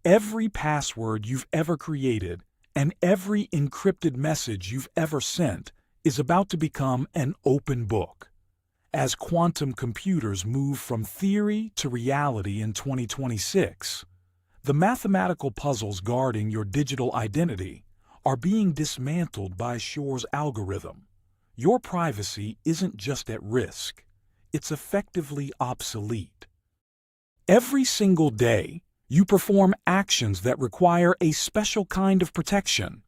Every password you've ever created and every encrypted message you've ever sent is about to become an open book. As quantum computers move from theory to reality in 2026, the mathematical puzzles guarding your digital identity are being dismantled by Shor's algorithm. Your privacy isn't just at risk, it's effectively obsolete. Every single day, you perform actions that require a special kind of protection.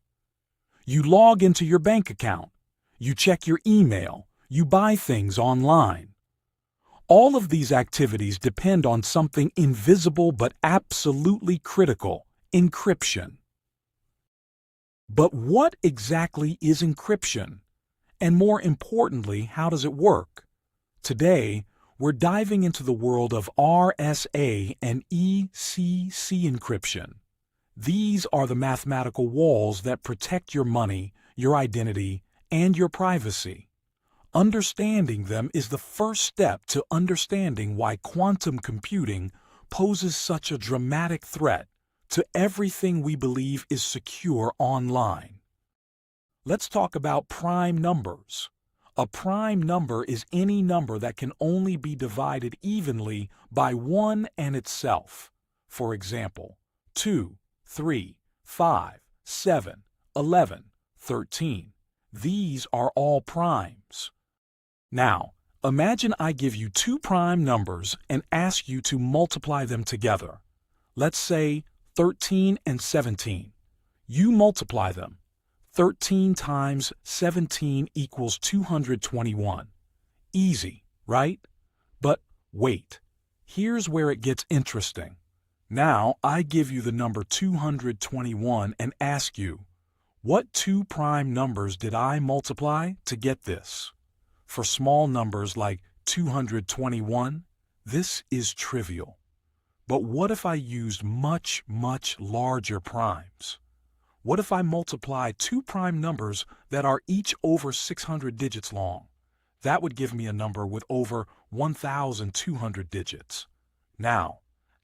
You log into your bank account, you check your email, you buy things online. All of these activities depend on something invisible but absolutely critical: encryption. But what exactly is encryption? And more importantly, how does it work? Today, we're diving into the world of RSA and ECC encryption. These are the mathematical walls that protect your money, your identity, and your privacy. Understanding them is the first step to understanding why quantum computing poses such a dramatic threat to everything we believe is secure online. Let's talk about prime numbers. A prime number is any number that can only be divided evenly by 1 and itself. For example, 2, 3, 5, 7, 11, 13. These are all primes. Now, imagine I give you two prime numbers and ask you to multiply them together. Let's say 13 and 17. You multiply them. 13 times 17 equals 221. Easy, right? But wait, here's where it gets interesting. Now I give you the number 221 and ask you, what two prime numbers did I multiply to get this? For small numbers like 221, this is trivial. But what if I used much, much larger primes? What if I multiply two prime numbers that are each over 600 digits long? That would give me a number with over 1,200 digits. Now,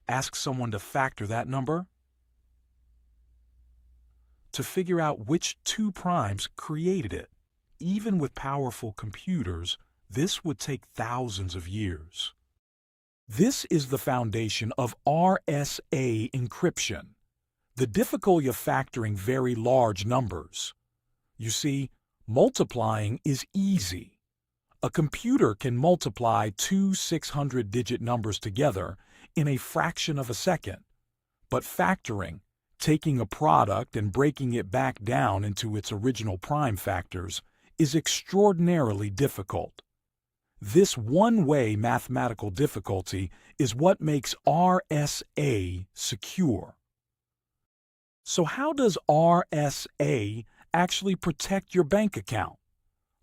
ask someone to factor that number. To figure out which two primes created it. Even with powerful computers, this would take thousands of years. This is the foundation of RSA encryption. The difficulty of factoring very large numbers. You see, multiplying is easy. A computer can multiply two 600-digit numbers together in a fraction of a second. But factoring, taking a product and breaking it back down into its original prime factors, is extraordinarily difficult. This one-way mathematical difficulty is what makes RSA secure. So how does RSA actually protect your bank account?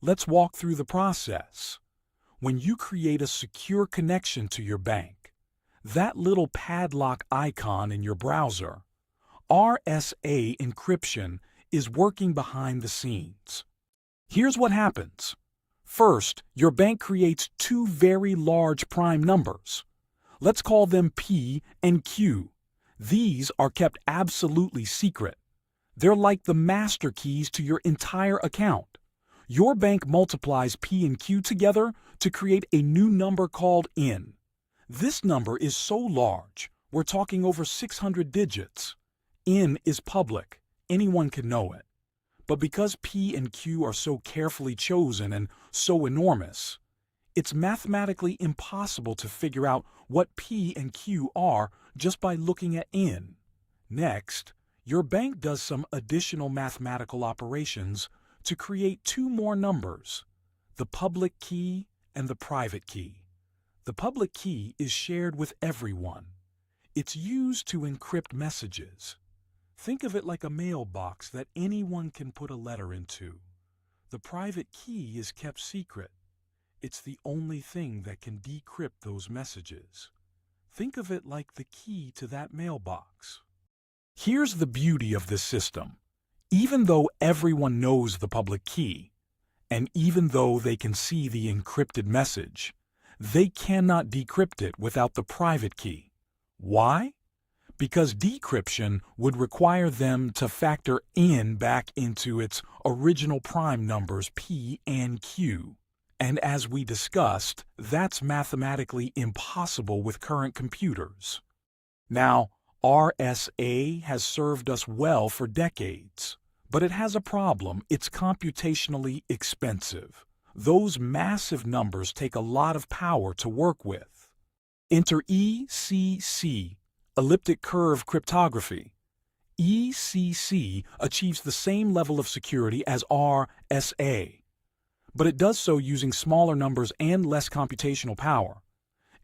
Let's walk through the process. When you create a secure connection to your bank, that little padlock icon in your browser, RSA encryption is working behind the scenes. Here's what happens. First, your bank creates two very large prime numbers. Let's call them P and Q. These are kept absolutely secret. They're like the master keys to your entire account. Your bank multiplies P and Q together to create a new number called N. This number is so large, we're talking over 600 digits. N is public. Anyone can know it. But because P and Q are so carefully chosen and so enormous, it's mathematically impossible to figure out what P and Q are just by looking at N. Next, your bank does some additional mathematical operations to create two more numbers, the public key and the private key. The public key is shared with everyone. It's used to encrypt messages. Think of it like a mailbox that anyone can put a letter into. The private key is kept secret. It's the only thing that can decrypt those messages. Think of it like the key to that mailbox. Here's the beauty of this system. Even though everyone knows the public key, and even though they can see the encrypted message, they cannot decrypt it without the private key. Why? because decryption would require them to factor n back into its original prime numbers p and q. And as we discussed, that's mathematically impossible with current computers. Now, RSA has served us well for decades, but it has a problem. It's computationally expensive. Those massive numbers take a lot of power to work with. Enter ECC, elliptic curve cryptography. ECC achieves the same level of security as RSA, but it does so using smaller numbers and less computational power.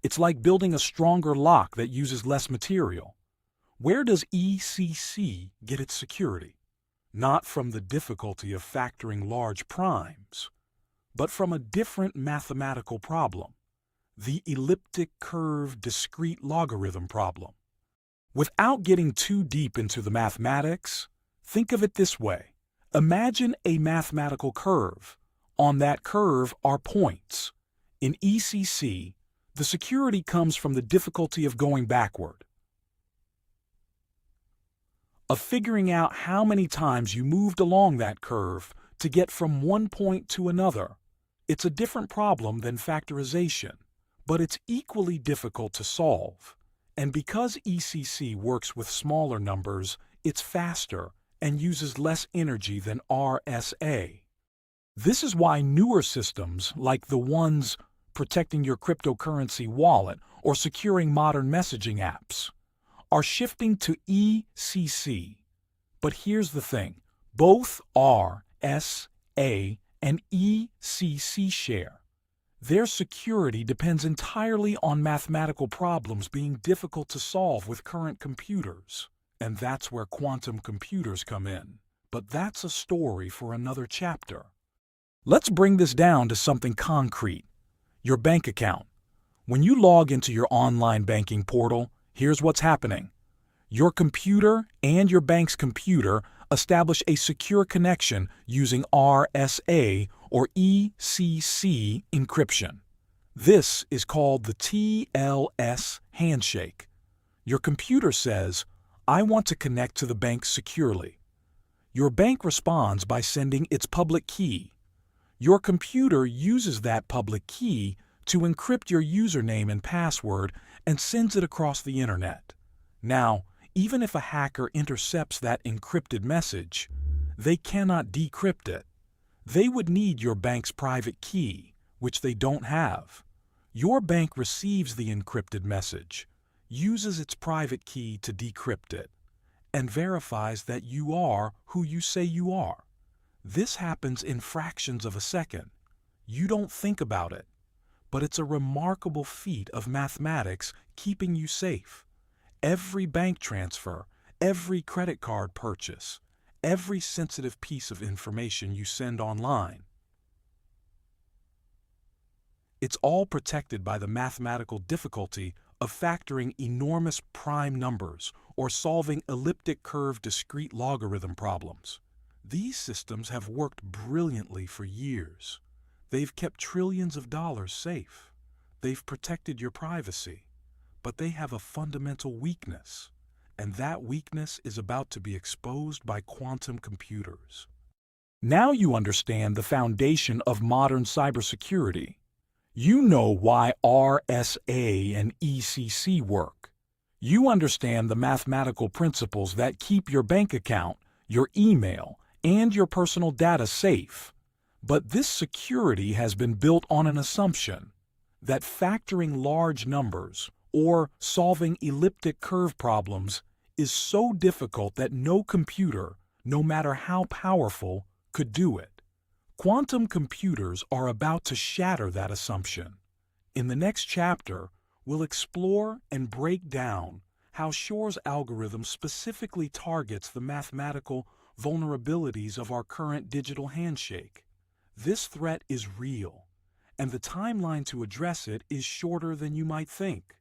It's like building a stronger lock that uses less material. Where does ECC get its security? Not from the difficulty of factoring large primes, but from a different mathematical problem, the elliptic curve discrete logarithm problem. Without getting too deep into the mathematics, think of it this way. Imagine a mathematical curve. On that curve are points. In ECC, the security comes from the difficulty of going backward, of figuring out how many times you moved along that curve to get from one point to another. It's a different problem than factorization, but it's equally difficult to solve. And because ECC works with smaller numbers, it's faster and uses less energy than RSA. This is why newer systems, like the ones protecting your cryptocurrency wallet or securing modern messaging apps, are shifting to ECC. But here's the thing, both RSA and ECC share. Their security depends entirely on mathematical problems being difficult to solve with current computers. And that's where quantum computers come in. But that's a story for another chapter. Let's bring this down to something concrete. Your bank account. When you log into your online banking portal, here's what's happening. Your computer and your bank's computer establish a secure connection using RSA or ECC encryption. This is called the TLS handshake. Your computer says, "I want to connect to the bank securely." Your bank responds by sending its public key. Your computer uses that public key to encrypt your username and password and sends it across the internet. Now, even if a hacker intercepts that encrypted message, they cannot decrypt it. They would need your bank's private key, which they don't have. Your bank receives the encrypted message, uses its private key to decrypt it, and verifies that you are who you say you are. This happens in fractions of a second. You don't think about it, but it's a remarkable feat of mathematics keeping you safe. Every bank transfer, every credit card purchase, every sensitive piece of information you send online, it's all protected by the mathematical difficulty of factoring enormous prime numbers or solving elliptic curve discrete logarithm problems. These systems have worked brilliantly for years. They've kept trillions of dollars safe. They've protected your privacy. But they have a fundamental weakness, and that weakness is about to be exposed by quantum computers. Now you understand the foundation of modern cybersecurity. You know why RSA and ECC work. You understand the mathematical principles that keep your bank account, your email, and your personal data safe. But this security has been built on an assumption that factoring large numbers or solving elliptic curve problems is so difficult that no computer, no matter how powerful, could do it. Quantum computers are about to shatter that assumption. In the next chapter, we'll explore and break down how Shor's algorithm specifically targets the mathematical vulnerabilities of our current digital handshake. This threat is real, and the timeline to address it is shorter than you might think.